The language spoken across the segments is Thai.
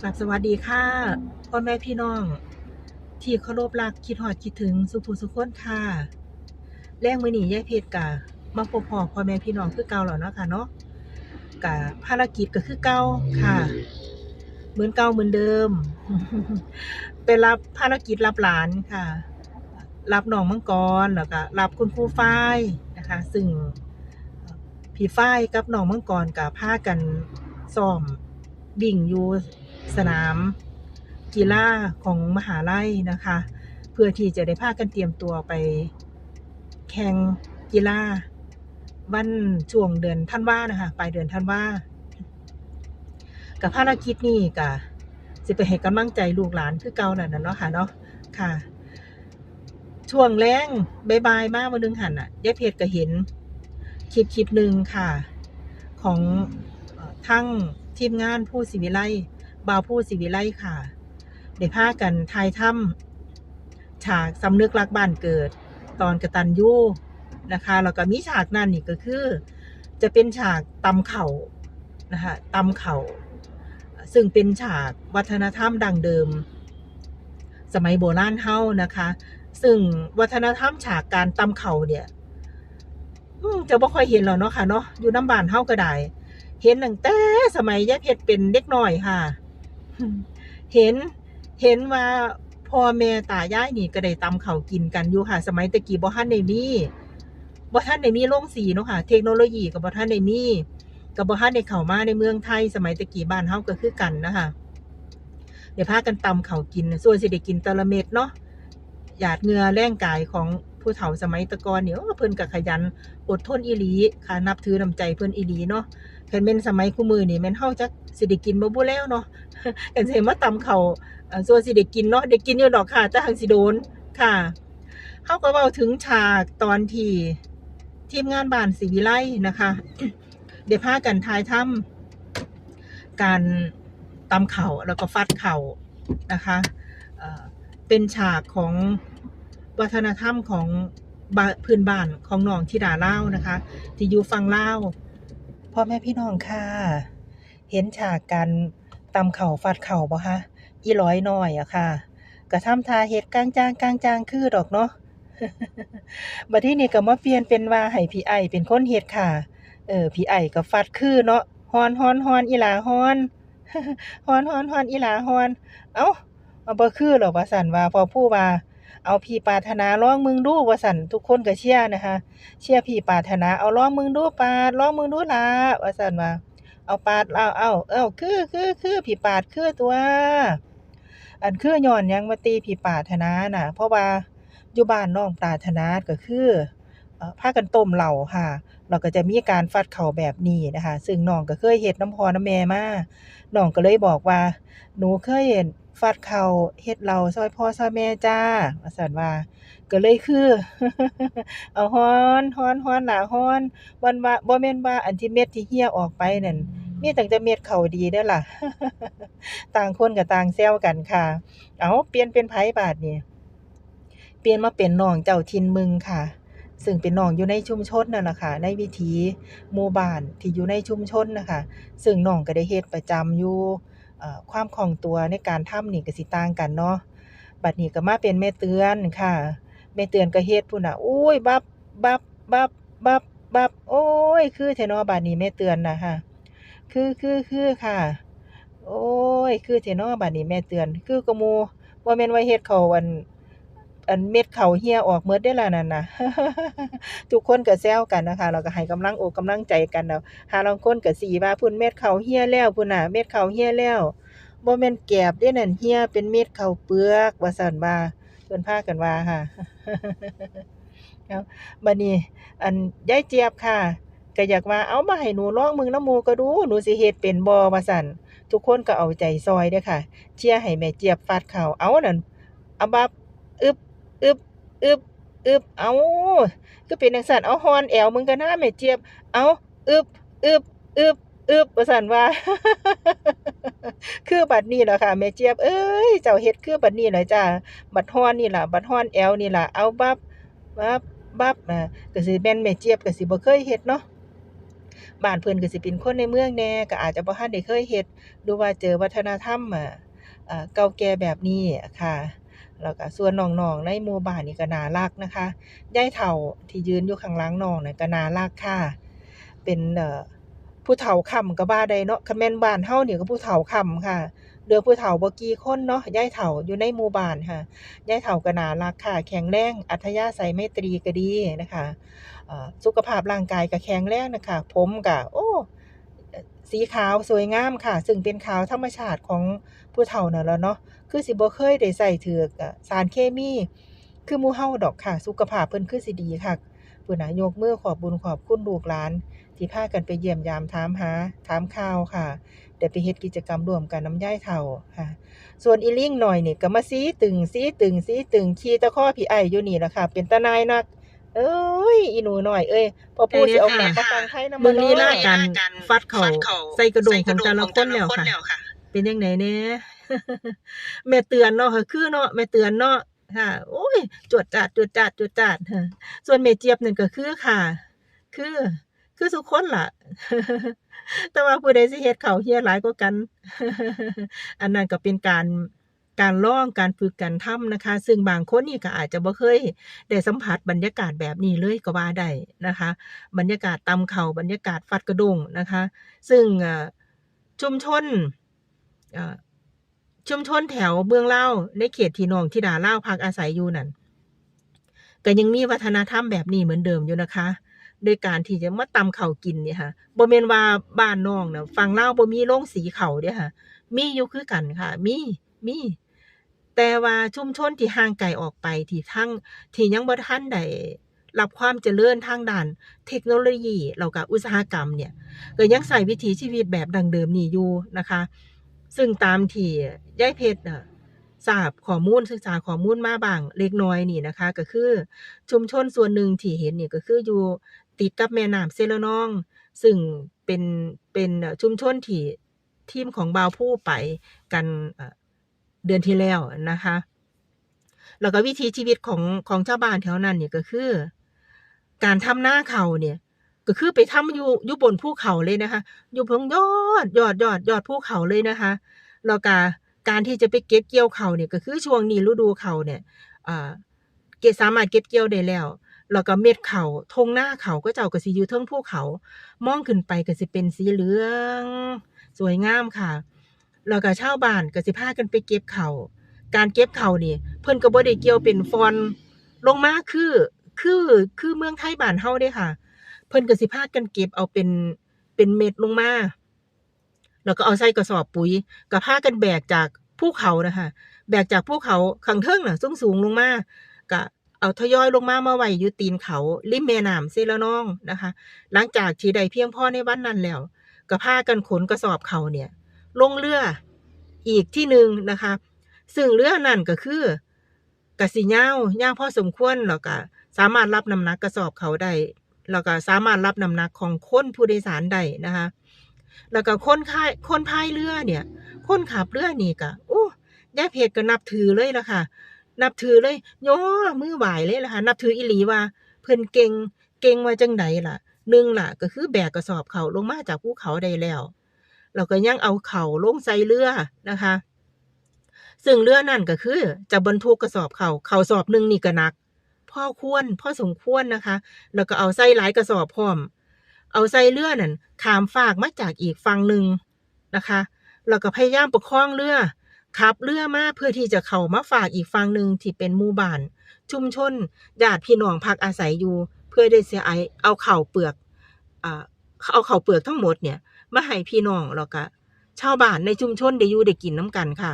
กับสวัสดีค่ะพ่อแม่พี่น้องที่เคารพรักคิดฮอดคิดถึงสุภูสุขคนค่ะแรงมื้อนี้ยายเพชรกะมาพบพ่อแม่พี่น้องคือเก่าแล้วเนาะค่ะเนาะกะภารกิจก็คือเก่าค่ะเหมือนเก่าเหมือนเดิมไปรับภารกิจรับหลานค่ะรับน้องมังกรแล้วก็รับคุณครูฝ้ายนะคะซึ่งพี่ฝ้ายกับน้องมังกรก็พากันซ้อมวิ่งอยู่สนามกีฬาของมหาลัยนะคะเพื่อที่จะได้พากันเตรียมตัวไปแข่งกีฬาวันช่วงเดือนธันวานะคะปลายเดือนธันวากับภารกิจนี้ก็สิไปให้กำลังใจลูกหลานคือเก่านั่นน่ะเนาะค่ะเนาะค่ะช่วงแรงบ่ายๆมาวันนึงหั่นน่ะยายเพชรก็เห็นคลิปหนึ่งค่ะของทั้งทีมงานผู้ศิวิไลบ่าวผู้ศิวิไลค่ะได้พากันถ่ายทำฉากสำนึกรักบ้านเกิดตอนกตัญญูนะคะแล้วก็มีฉากนั้นนี่ก็คือจะเป็นฉากตำเข่านะคะตำเข่าซึ่งเป็นฉากวัฒนธรรมดั้งเดิมสมัยโบราณเฮานะคะซึ่งวัฒนธรรมฉากการตำเข่าเนี่ยจะบ่ค่อยเห็นหรอกเนาะค่ะเนาะอยู่น้ำบ้านเฮาก็ได้เห็นตั้งแต่สมัยยายเพชรเป็นเด็กน้อยค่ะเห็นเห็นว่าพ่อแม่ตายายนี่ก็ได้ตำข้าวกินกันอยู่ค่ะสมัยตะกี้บ่ทันได้มีโรงสีเนาะค่ะเทคโนโลยีก็บ่ทันได้มีก็บ่ทันได้เข้ามาในเมืองไทยสมัยตะกี้บ้านเฮาก็คือกันนะคะได้พากันตำข้าวกินส่วนสิได้กินแต่ละเม็ดเนาะหยาดเหงื่อแรงกายของผู้เฒ่าสมัยแตะก่อนนี่เพิ่นก็ขยันอดทนอีหลีค่ะนับถือน้ำใจเพิ่นอีหลีเนาะคันแม่นสมัยคุมื้อนี่แม่นเฮาจักสิได้กินบ่บุแล้วเนาะกันสิให้มาตำข้าวส่วนสิได้กินเนาะได้กินอยู่ดอกค่ะแต่หั้นสิโดนค่ะเฮาก็เว้าถึงฉากตอนที่ทีมงานบ้านศรีวิไลนะคะได้พากันถ่ายทำการตำข้าวแล้วก็ฟัดข้าวนะคะเป็นฉากของวัฒนธรรมของพื้นบ้านของน้องธิดาลาวนะคะที่อยู่ฝั่งลาวพ่อแม่พี่น้องค่ะเห็นฉากการตำข้าวฟัดข้าวบ่คะอีหลอยน้อยอะค่ะก็ทำท่าเฮ็ดกลางจางคือดอกเนาะ บัดทีนี้ก็มาเปลี่ยนเป็นว่าให้พี่ไอ้เป็นคนเฮ็ดค่ะพี่ไอ้ก็ฟัดคือเนาะฮ้อนๆอีหลาฮ้อน ฮ้อนๆอีหลาฮ้อนเอ้าบ่คือดอกว่าซั่นว่าพ่อผู้ว่าเอาพี่ปรารถนาลองมึงดูว่าซั่นทุกคนก็เชียร์นะคะเชียร์พี่ปรารถนาเอาลองมึงดูปาดลองมึงดูล่ะว่าซั่นว่าเอาปาดอ้าวคือพี่ปาดคือตัวอันคือญ้อนหยังมาติพี่ปรารถนาน่ะเพราะว่าอยู่บ้านน้องปรารถนาก็คือพากันต้มเหล้าค่ะแล้วก็จะมีการฟัดข้าวแบบนี้นะคะซึ่งน้องก็เคยเฮ็ดนำพ่อนำแม่มาน้องก็เลยบอกว่าหนูเคยเฮ็ดฟัดข้าวเฮ็ดเหล้าซอยพ่อซอยแม่จ้าว่าซั่นว่าก็เลยคือ เอาฮ้อนๆล่ะฮ้อนวันว่าบ่แม่นว่าอันที่เม็ดที่เหี่ยออกไปนั่นมีตั้งแต่เม็ดข้าวดีเด้อล่ะ ต่างคนก็ต่างแซวกันค่ะเอ้าเปลี่ยนเป็นไผบาดนี้เปลี่ยนมาเป็นน้องเจ้าถิ่นมึงค่ะซึ่งเป็นน้องอยู่ในชุมชนนั่นล่ะค่ะในวิถีหมู่บ้านที่อยู่ในชุมชนน่ะค่ะซึ่งน้องก็ได้เฮ็ดประจำอยู่ความคล่องตัวในการทำนี่ก็สิต่างกันเนาะบัดนี้ก็มาเป็นแม่เตือนค่ะแม่เตือนก็เฮ็ดพู้นน่ะอุ๊ยบับบับโอ๊ยคือแท้เนาะบัดนี้แม่เตือนน่ะค่ะคือค่ะ โอ๊ยคือแท้เนาะบัดนี้แม่เตือนคือกว่าหมู่บ่แม่นว่าเฮ็ดข้าวอันเม็ดข้าวเหี่ยออกหมดเดะล่ะนั่นน่ะทุกคนก็แซวกันนะคะแล้วก็ให้กำลังอกกำลังใจกันน่ะห่าลางคนก็สิว่าพุ่นเม็ดข้าวเหี่ยแล้วพุ่นน่ะเม็ดข้าวเหี่ยแล้วบ่แม่นแกบเดะนั่นเหี่ยเป็นเม็ดข้าวเปลือกว่าซั่นว่าเพิ่นพากันว่าค่ะเอ้าบัดนี้อันยายเจี๊ยบค่ะก็อยากว่าเอ้ามาให้หนูลองเบิ่งนำหมู่ก็ดูหนูสิเฮ็ดเป็นบ่ว่าซั่น ทุกคนก็เอาใจซอยเด้อค่ะเชียร์ให้แม่เจี๊ยบฟาดข้าวเอานั่นอะบับอึบอึบอึบอึบเอ้าคือเป็นจังซั้นเอาฮ้อนแอวมึงกันนะแม่เจี๊ยบเอาอึบอึบอึบอึบว่าซั่นว่าคือบัดนี้ล่ะค่ะแม่เจี๊ยบเอ๊ยเจ้าเฮ็ดคือบัดนี้ล่ะจ้าบัดฮ้อนนี่ล่ะบัดฮ้อนแอวนี่ล่ะเอาบับก็สิแม่นแม่เจี๊ยบก็สิบ่เคยเฮ็ดเนาะ บ้านเพิ่นก็สิเป็นคนในเมืองแหน่ก็อาจจะบ่ทันได้เคยเฮ็ดหรือว่าเจอวัฒนธรรมเก่าแก่แบบนี้ค่ะแล้วก็ส่วนน้องๆในหมู่บ้านนี่ก็น่ารักนะคะยายเฒ่าที่ยืนอยู่ข้างหลังน้องนั่นก็น่ารักค่ะเป็นผู้เฒ่าค่ำก็ว่าได้เนาะคันแม่นบ้านเฮานี่ก็ผู้เฒ่าค่ำค่ะเหลือผู้เฒ่าบ่กี่คนเนาะยายเฒ่าอยู่ในหมู่บ้านค่ะยายเฒ่าก็น่ารักค่ะแข็งแรงอัธยาศัยไมตรีก็ดีนะคะสุขภาพร่างกายก็แข็งแรงน่ะค่ะผมก็โอ้สีขาวสวยงามค่ะซึ่งเป็นขาวธรรมชาติของผู้เฒ่านั่นล่ะเนาะคือสิบ่เคยได้ใช้ถูกสารเคมีคือหมู่เฮาดอกค่ะสุขภาพเพิ่นคือสิดีคักพู้นน่ะยกมือขอบบุญขอบคุณลูกหลานที่พากันไปเยี่ยมยามถามหาถามข่าวค่ะได้ไปเฮ็ดกิจกรรมร่วมกันนำยายเฒ่าค่ะส่วนอีลิงน้อยนี่ก็มาซี้ตึงขี่ตะคอพี่ไอ้อยู่นี่ล่ะค่ะเป็นตาหน่ายนัก เอ้ยอีหนูน้อยเอ้ยพ่อปู่สิเอากลับมาฟังไทยนำบ่เบิ่งลีน้อลาการฟัดเข้าใส่กระด้งของแต่ละคนแล้วค่ะ เป็นจังไดแหน่ แม่เตือนเนาะค่ะคือเนาะแม่เตือนเนาะค่ะโอ๊ยจวดจ๊าดค่ะส่วนแม่เจี๊ยบนั่นก็คือค่ะคือคือซุคนล่ะ แต่ว่าผู้ใดสิเฮ็ดข้าวเฮียหลายกว่ากัน อันนั้นก็เป็นการลองการฝึกการทำนะคะซึ่งบางคนนี่ก็อาจจะบ่เคยได้สัมผัสบรรยากาศแบบนี้เลยก็ว่าได้นะคะบรรยากาศตำข้าวบรรยากาศฟัดกระด้งนะคะซึ่งชุมชนเอ่อชุมชนแถวเมืองลาวในเขตที่น้องธิดาลาวพักอาศัยอยู่นั่นก็ยังมีวัฒนธรรมแบบนี้เหมือนเดิมอยู่นะคะโดยการที่จะมาตำข้าวกินเนี่ยค่ะบ่แม่นว่าบ้านน้องน่ะฝั่งลาวบ่มีโรงสีข้าวเด้อค่ะมีอยู่คือกันค่ะมี แต่ว่าชุมชนที่ห่างไกลออกไปที่ยังบ่ทันได้รับความเจริญทางด้านเทคโนโลยีแล้วก็อุตสาหกรรมเนี่ยก็ยังใช้วิถีชีวิตแบบดั้งเดิมนี้อยู่นะคะซึ่งตามที่ยายเพชรน่ะทราบข้อมูลศึกษาข้อมูลมาบ้างเล็กน้อยนี่นะคะก็คือชุมชนส่วนหนึ่งที่เห็นนี่ก็คืออยู่ติดกับแม่น้ำเซเลนองซึ่งเป็นชุมชนที่ทีมของบ่าวผู้ไปกันเดือนที่แล้วนะคะแล้วก็วิถีชีวิตของชาวบ้านแถวนั้นนี่ก็คือการทำนาข้าวเนี่ยก็คือไปทำอยู่บนภูเขาเลยนะคะอยู่บนยอดภูเขาเลยนะคะแล้วก็การที่จะไปเก็บเกี่ยวข้าวเนี่ยก็คือช่วงนี้ฤดูข้าวเนี่ยอ่าสามารถเก็บเกี่ยวได้แล้วแล้วก็เม็ดข้าวทงนาข้าวเขาเจ้าก็สิอยู่เทิงภูเขามองขึ้นไปก็สิเป็นสีเหลืองสวยงามค่ะแล้วก็ชาวบ้านก็สิพากันไปเก็บข้าว การเก็บข้าวนี่เพิ่นก็บ่ได้เกี่ยวเป็นฟอนลงมาคือเมืองไทยบ้านเฮาเดะค่ะเพิ่นก็สิพากันเก็บเอาเป็นเม็ดลงมาแล้วก็เอาใส่กระสอบปุ๋ยก็พากันแบกจากภูเขาน่ะค่ะแบกจากภูเขาข้างเทิงน่ะสูงๆลงมาก็เอาทยอยลงมาไว้อยู่ตีนเขาริมแม่น้ำเซเลนองนะคะหลังจากที่ได้เพียงพอในวันนั้นแล้วก็พากันขนกระสอบข้าวเนี่ยลงเรืออีกที่หนึ่งนะคะซึ่งเรือนั้นก็คือกสิยาวพอสมควรแล้วก็สามารถรับน้ำหนักกระสอบเขาได้แล้วก็สามารถรับน้ำหนักของคนผู้โดยสารได้นะคะแล้วก็คนพายเรือเนี่ยคนขับเรือนี่ก็โอ้ยายเพชรก็นับถือเลยล่ะค่ะนับถือเลยย่อมือไหว้เลยล่ะค่ะนับถืออีหลีว่าเพิ่นเก่งว่าจังใดล่ะหนึ่งล่ะก็คือแบกกระสอบเขาลงมาจากภูเขาได้แล้วแล้วก็ยังเอาเขาลงใส่เรือนะคะซึ่งเรือนั่นก็คือจะบรรทุกกระสอบเขาสอบหนึ่งนี่ก็หนักพอสมควรนะคะแล้วก็เอาใส่หลายกระสอบพร้อมเอาใส่เรือนั่นข้ามฟากมาจากอีกฝั่งหนึ่งนะคะแล้วก็พยายามประคองเรือขับเรือมาเพื่อที่จะเข้ามาฝากอีกฝั่งหนึ่งที่เป็นหมู่บ้านชุมชนญาติพี่น้องพักอาศัยอยู่เพื่อได้เสียเอาข้าวเปลือกเอาข้าวเปลือกทั้งหมดเนี่ยมาให้พี่น้องแล้วก็ชาวบ้านในชุมชนได้อยู่ได้กินน้ำกันค่ะ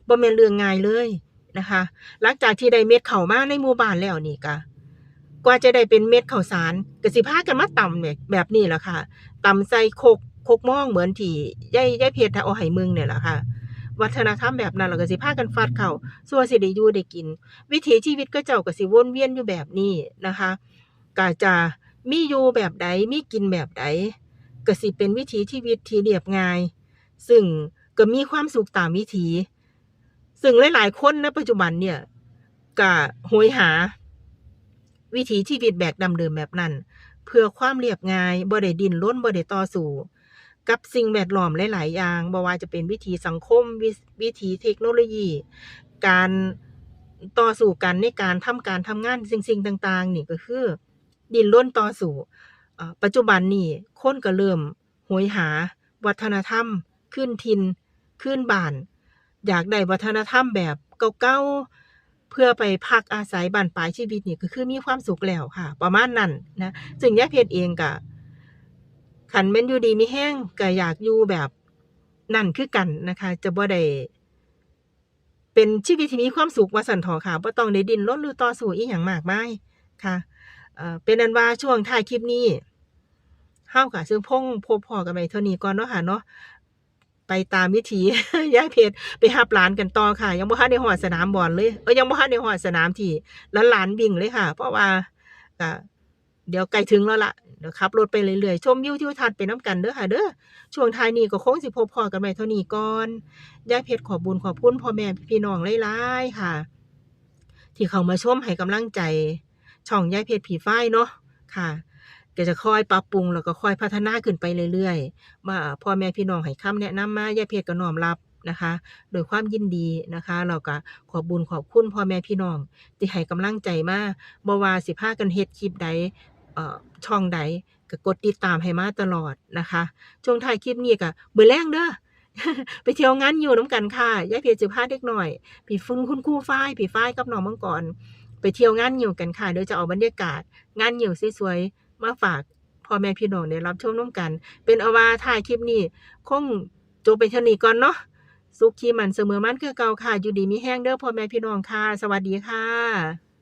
บ่แม่นเรื่องง่ายเลยนะคะหลังจากที่ได้เม็ดข้าวมาในหมู่บ้านแล้วนี่ก็กว่าจะได้เป็นเม็ดข้าวสารก็สิพากันมาตำแบบนี้แหละค่ะตำใส่คกหม้องเหมือนที่ยายเพชรเอาให้มึงเนี่ยแหละค่ะวัฒนธรรมแบบนั้นแล้วก็สิพากันฟัดข้าวสั่วสิได้อยู่ได้กินวิถีชีวิตเขาเจ้าก็สิวนเวียนอยู่แบบนี้นะคะก็จะมีอยู่แบบใดมีกินแบบใดก็สิเป็นวิถีชีวิตที่เรียบง่ายซึ่งก็มีความสุขตามวิถีซึ่งหลายๆคนณปัจจุบันเนี่ยก็โหยหาวิถีชีวิตแบบดั้งเดิมแบบนั้น เพื่อความเรียบง่ายบ่ได้ดิ้นรนบ่ได้ต่อสู้กับสิ่งแวดล้อมหลายๆอย่างบ่ว่าจะเป็นวิถีสังคมวิถีเทคโนโลยีการต่อสู้กันในการทำงานสิ่งต่างๆนี่ก็คือดิ้นรนต่อสู้ปัจจุบันนี้คนก็เริ่มโหยหาวัฒนธรรมคืนถิ่นคืนบ้านอยากได้วัฒนธรรมแบบเก่าๆเพื่อไปพักอาศัยบ้านปลายชีวิตนี่ก็คือมีความสุขแล้วค่ะประมาณนั้นนะซึ่งยายเพชรเองก็คันแม่นอยู่ดีมีแรงก็อยากอยู่แบบนั่นคือกันนะคะจะบ่ได้เป็นชีวิตที่มีความสุขว่าซั่นเถาะค่ะบ่ต้องได้ดิ้นรนหรือต่อสู้อิหยังมากมายค่ะเป็นอันว่าช่วงท้ายคลิปนี้เฮาก็สิพบพ้อกันไว้เท่านี้ก่อนเนาะค่ะเนาะไปตามวิถี ยายเพชรไปรับหลานกันต่อค่ะยังบ่ทันได้ฮอดสนามบอลเลยยังบ่ทันได้ฮอดสนามที่หลานๆวิ่งเลยค่ะเพราะว่าก็เดี๋ยวใกล้ถึงแล้วล่ะเดี๋ยวขับรถไปเรื่อยๆชมวิวทิวทัศน์ไปนำกันเด้อค่ะเด้อช่วงท้ายนี้ก็คงสิพบพ้อกันไว้เท่านี้ก่อนยายเพชรขอบุญขอบคุณพ่อแม่พี่น้องหลายๆค่ะที่เข้ามาชมให้กำลังใจช่องยายเพชรผีฟ้ายเนาะค่ะก็จะคอยปรับปรุงแล้วก็ค่อยพัฒนาขึ้นไปเรื่อยๆว่าพ่อแม่พี่น้องให้คำแนะนำมายายเพชรก็น้อมรับนะคะโดยความยินดีนะคะแล้วก็ขอบุญขอบคุณพ่อแม่พี่น้องที่ให้กำลังใจมาบ่ว่าสิพากันเฮ็ดคลิปใดช่องใดก็กดติดตามให้มาตลอดนะคะช่วงท้ายคลิปนี้ก็มื้อแลงเด้อ ไปเที่ยวงานงิ้วนำกันค่ะยายเพชรสิพาเด็กน้อยพี่คุณครูฝ้ายพี่ฝ้ายกับน้องมังกรไปเที่ยวงานงิ้วกันค่ะเดี๋ยวจะเอาบรรยากาศงานงิ้วสวยๆมาฝากพ่อแม่พี่น้องได้รับชมนำกันเป็นเอาว่าท้ายคลิปนี้คงจบไปเท่านี้ก่อนเนาะสุขที่มันเสมอมันคือเก่าค่ะอยู่ดีมีแรงเด้อพ่อแม่พี่น้องค่ะสวัสดีค่ะ